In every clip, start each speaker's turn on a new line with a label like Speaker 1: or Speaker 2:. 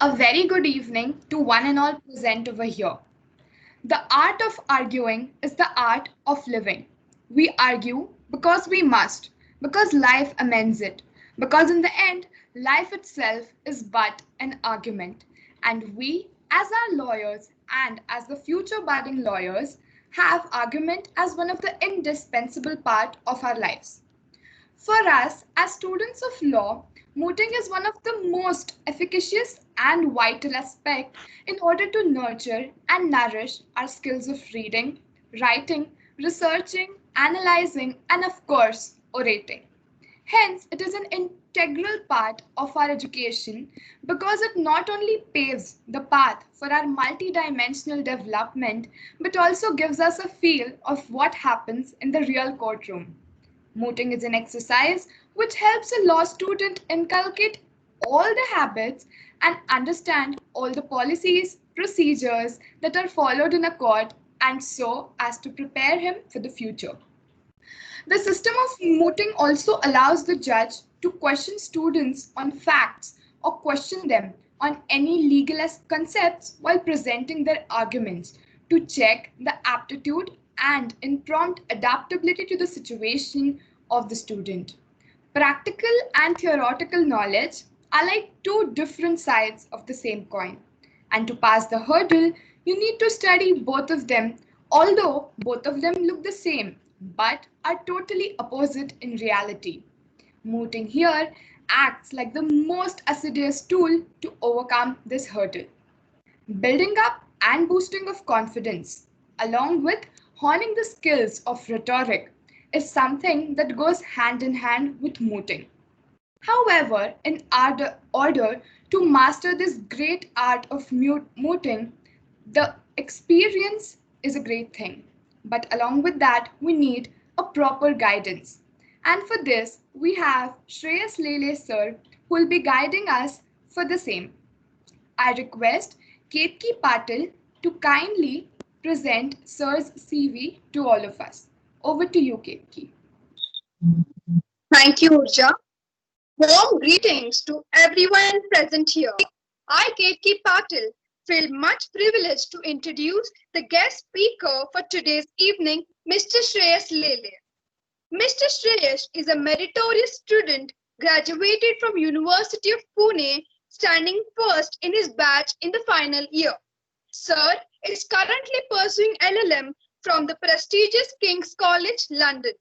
Speaker 1: A very good evening to one and all present over here. The art of arguing is the art of living. We argue because we must, because life amends it, because in the end, life itself is but an argument. And we, as our lawyers and as the future budding lawyers, have argument as one of the indispensable part of our lives. For us, as students of law, mooting is one of the most efficacious and vital aspects in order to nurture and nourish our skills of reading, writing, researching, analyzing, and of course, orating. Hence, it is an integral part of our education because it not only paves the path for our multidimensional development but also gives us a feel of what happens in the real courtroom. Mooting is an exercise which helps a law student inculcate all the habits and understand all the policies, procedures that are followed in a court and so as to prepare him for the future. The system of mooting also allows the judge to question students on facts or question them on any legal concepts while presenting their arguments to check the aptitude and in prompt adaptability to the situation of the student. Practical and theoretical knowledge are like two different sides of the same coin. And to pass the hurdle, you need to study both of them, although both of them look the same but are totally opposite in reality. Mooting here acts like the most assiduous tool to overcome this hurdle. Building up and boosting of confidence, along with honing the skills of rhetoric, is something that goes hand in hand with mooting. However, in order to master this great art of mooting, the experience is a great thing. But along with that, we need a proper guidance. And for this, we have Shreyas Lele sir who will be guiding us for the same. I request Ketki Patil to kindly present Sir's CV to all of us. Over to you, Ketki.
Speaker 2: Thank you, Urja. Warm greetings to everyone present here. I, Ketki Patil, feel much privileged to introduce the guest speaker for today's evening, Mr. Shreyas Lele. Mr. Shreyash is a meritorious student graduated from University of Pune, standing first in his batch in the final year. Sir is currently pursuing LLM from the prestigious King's College, London.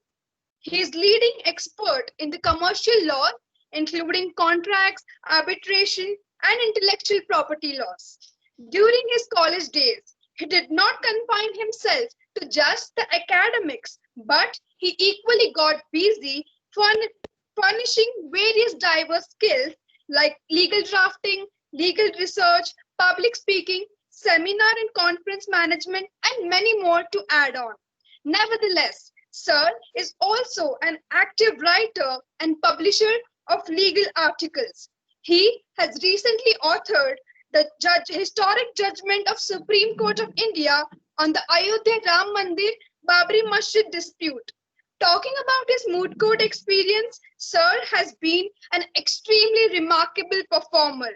Speaker 2: He is leading expert in the commercial law, including contracts, arbitration, and intellectual property laws. During his college days, he did not confine himself to just the academics, but he equally got busy furnishing various diverse skills like legal drafting, legal research, public speaking, seminar and conference management, and many more to add on. Nevertheless, Sir is also an active writer and publisher of legal articles. He has recently authored the historic judgment of Supreme Court of India on the Ayodhya Ram Mandir Babri Masjid dispute. Talking about his moot court experience, Sir has been an extremely remarkable performer.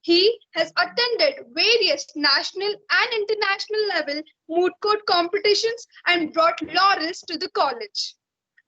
Speaker 2: He has attended various national and international level moot court competitions and brought laurels to the college.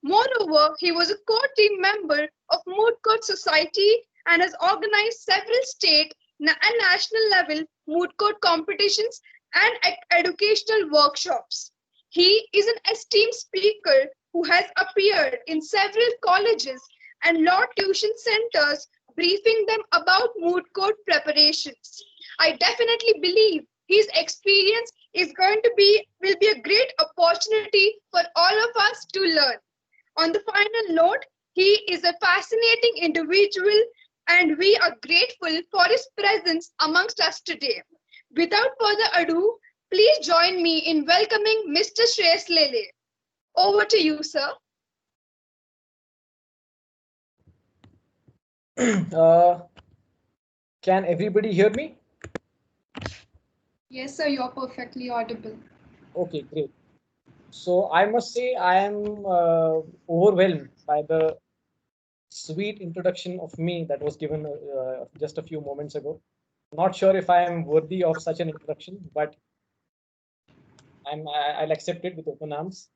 Speaker 2: Moreover, he was a core team member of Moot Court Society and has organized several state and national level moot court competitions and educational workshops. He is an esteemed speaker who has appeared in several colleges and law tuition centers briefing them about moot court preparations. I definitely believe his experience is going to be will be a great opportunity for all of us to learn. On the final note, he is a fascinating individual and we are grateful for his presence amongst us today. Without further ado, please join me in welcoming Mr. Shreyas Lele. Over to you, sir.
Speaker 3: uh, can everybody hear me?
Speaker 1: Yes, sir, you're perfectly audible.
Speaker 3: Okay, great. So I must say I am overwhelmed by the sweet introduction of me that was given just a few moments ago. Not sure if I am worthy of such an introduction, but I'll accept it with open arms.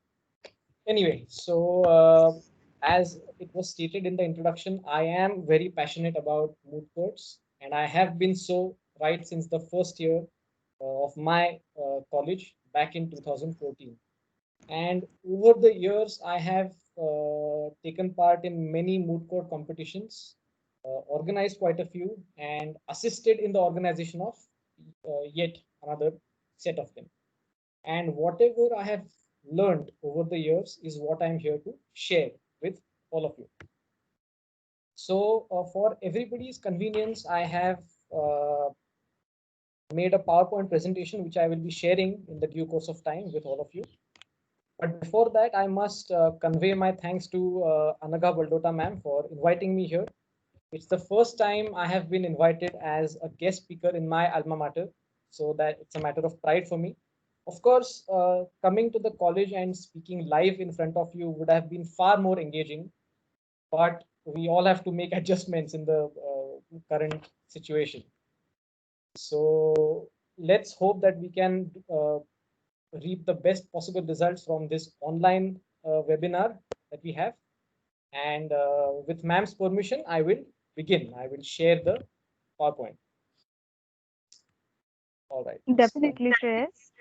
Speaker 3: Anyway, so as it was stated in the introduction, I am very passionate about moot courts, and I have been so right since the first year of my college back in 2014. And over the years, I have taken part in many moot court competitions, organized quite a few, and assisted in the organization of yet another set of them. And whatever I have learned over the years is what I'm here to share with all of you. So, for everybody's convenience, I have made a PowerPoint presentation which I will be sharing in the due course of time with all of you. But before that, I must convey my thanks to Anagha Baldota ma'am for inviting me here. It's the first time I have been invited as a guest speaker in my alma mater, so that it's a matter of pride for me. Of course, coming to the college and speaking live in front of you would have been far more engaging, but we all have to make adjustments in the current situation. So let's hope that we can reap the best possible results from this online webinar that we have. And with ma'am's permission, I will begin. I will share the PowerPoint. All right.
Speaker 4: Definitely, Shreyas.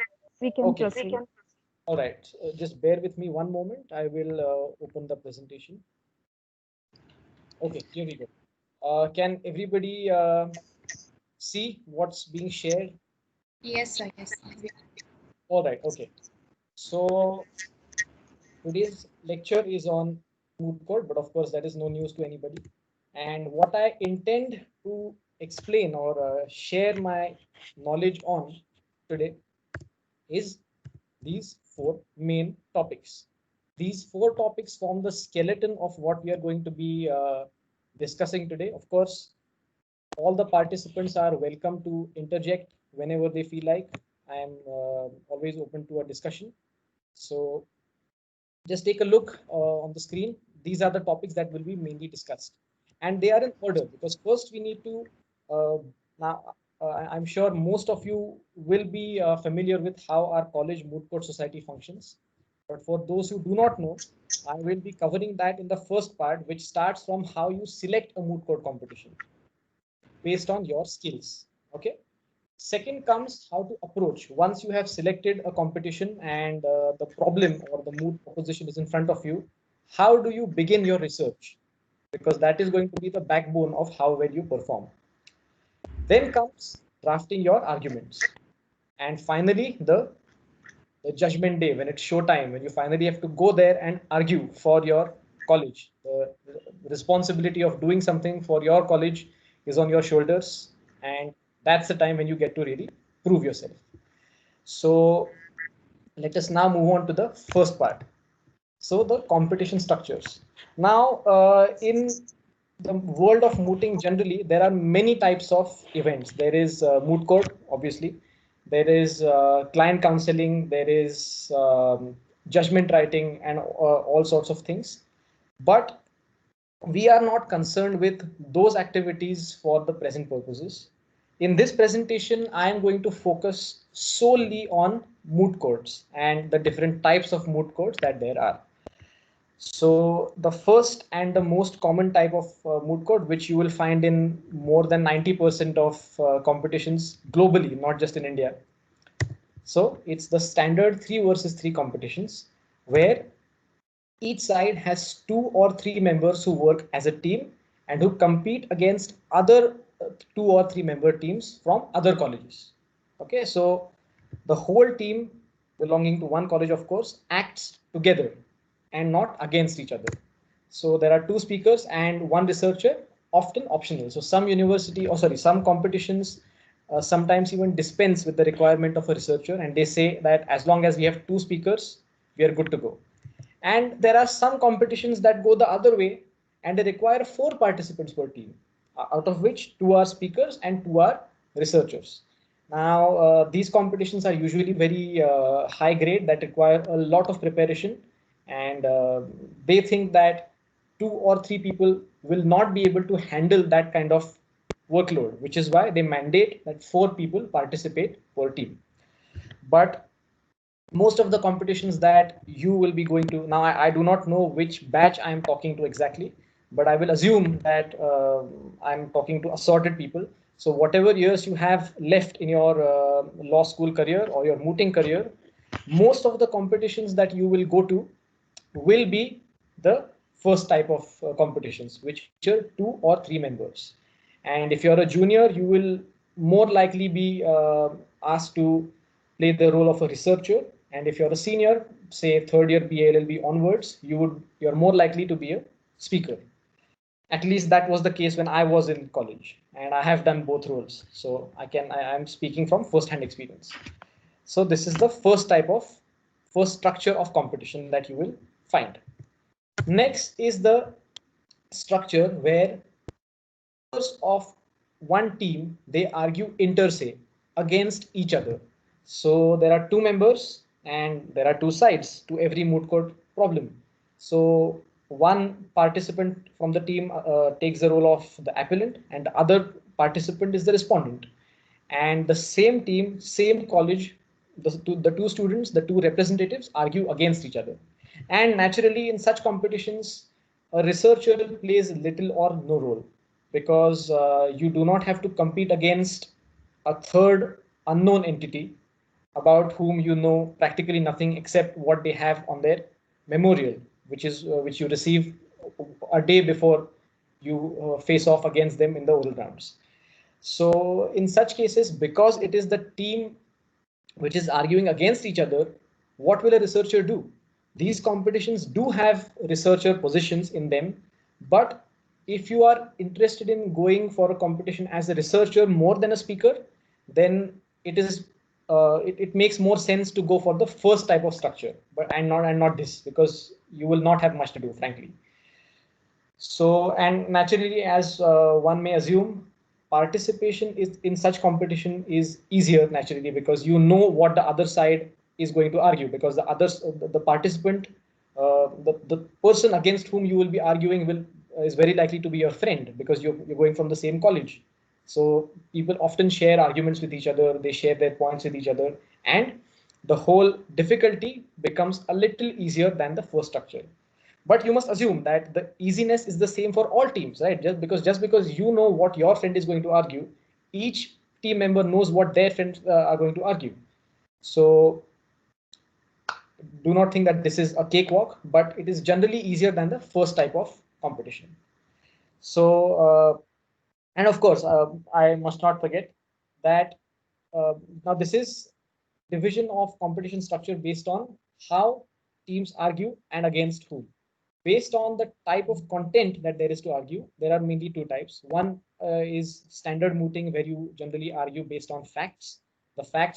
Speaker 4: We can
Speaker 3: Okay.
Speaker 4: proceed.
Speaker 3: All right. Just bear with me one moment. I will open the presentation. Okay, here we go. Can everybody see what's being shared?
Speaker 1: Yes, sir. Yes.
Speaker 3: All right. Okay. So today's lecture is on moot court, but of course that is no news to anybody. And what I intend to explain or share my knowledge on today is these four main topics. These four topics form the skeleton of what we are going to be discussing today. Of course, all the participants are welcome to interject whenever they feel like. I am always open to a discussion. So just take a look on the screen. These are the topics that will be mainly discussed. And they are in order because first we need to, now I'm sure most of you will be familiar with how our college moot court society functions. But for those who do not know, I will be covering that in the first part, which starts from how you select a moot court competition based on your skills. Okay. Second comes how to approach. Once you have selected a competition and the problem or the moot proposition is in front of you, how do you begin your research? Because that is going to be the backbone of how well you perform. Then comes drafting your arguments. And finally, the judgment day, when it's showtime, when you finally have to go there and argue for your college. The responsibility of doing something for your college is on your shoulders. And that's the time when you get to really prove yourself. So let us now move on to the first part. So the competition structures. Now, in the world of mooting generally, there are many types of events. There is moot court, obviously. There is client counseling. There is judgment writing and all sorts of things. But we are not concerned with those activities for the present purposes. In this presentation, I am going to focus solely on moot courts and the different types of moot courts that there are. So the first and the most common type of moot court, which you will find in more than 90% of competitions globally, not just in India. So it's the standard 3 versus 3 competitions where each side has 2 or 3 members who work as a team and who compete against other 2 or 3 member teams from other colleges. Okay, so the whole team belonging to one college, of course, acts together and not against each other. So there are 2 speakers and 1 researcher, often optional. So some university, or sorry, some competitions sometimes even dispense with the requirement of a researcher, and they say that as long as we have 2 speakers, we are good to go. And there are some competitions that go the other way and they require 4 participants per team, out of which 2 are speakers and 2 are researchers. Now, these competitions are usually very high grade that require a lot of preparation, and they think that 2 or 3 people will not be able to handle that kind of workload, which is why they mandate that 4 people participate per team. But most of the competitions that you will be going to now, I do not know which batch I am talking to exactly, but I will assume that I'm talking to assorted people. So whatever years you have left in your law school career or your mooting career, most of the competitions that you will go to will be the first type of competitions, which feature 2 or 3 members. And if you're a junior, you will more likely be asked to play the role of a researcher. And if you're a senior, say third year BALLB onwards, you're more likely to be a speaker. At least that was the case when I was in college, and I have done both roles. So I'm speaking from first-hand experience. So this is the first structure of competition that you will find. Next is the structure where members of one team, they argue inter se against each other. So there are 2 members and there are 2 sides to every moot court problem. So one participant from the team takes the role of the appellant, and the other participant is the respondent. And the same team, same college, the two students, the 2 representatives argue against each other. And naturally, in such competitions, a researcher plays little or no role, because you do not have to compete against a third unknown entity about whom you know practically nothing except what they have on their memorial, which you receive a day before you face off against them in the oral rounds. So in such cases, because it is the team which is arguing against each other, what will a researcher do? These competitions do have researcher positions in them, but if you are interested in going for a competition as a researcher more than a speaker, then it makes more sense to go for the first type of structure, but and not this, because you will not have much to do, frankly. So, and naturally, as one may assume, participation is in such competition is easier naturally, because you know what the other side is going to argue, because the participant, the person against whom you will be arguing is very likely to be your friend, because you're going from the same college. So people often share arguments with each other, they share their points with each other, and the whole difficulty becomes a little easier than the first structure. But you must assume that the easiness is the same for all teams, right? Just because you know what your friend is going to argue, each team member knows what their friends are going to argue. So do not think that this is a cakewalk, but it is generally easier than the first type of competition. So and of course, I must not forget that now this is division of competition structure based on how teams argue and against whom. Based on the type of content that there is to argue, there are mainly 2 types. One is standard mooting, where you generally argue based on facts. The facts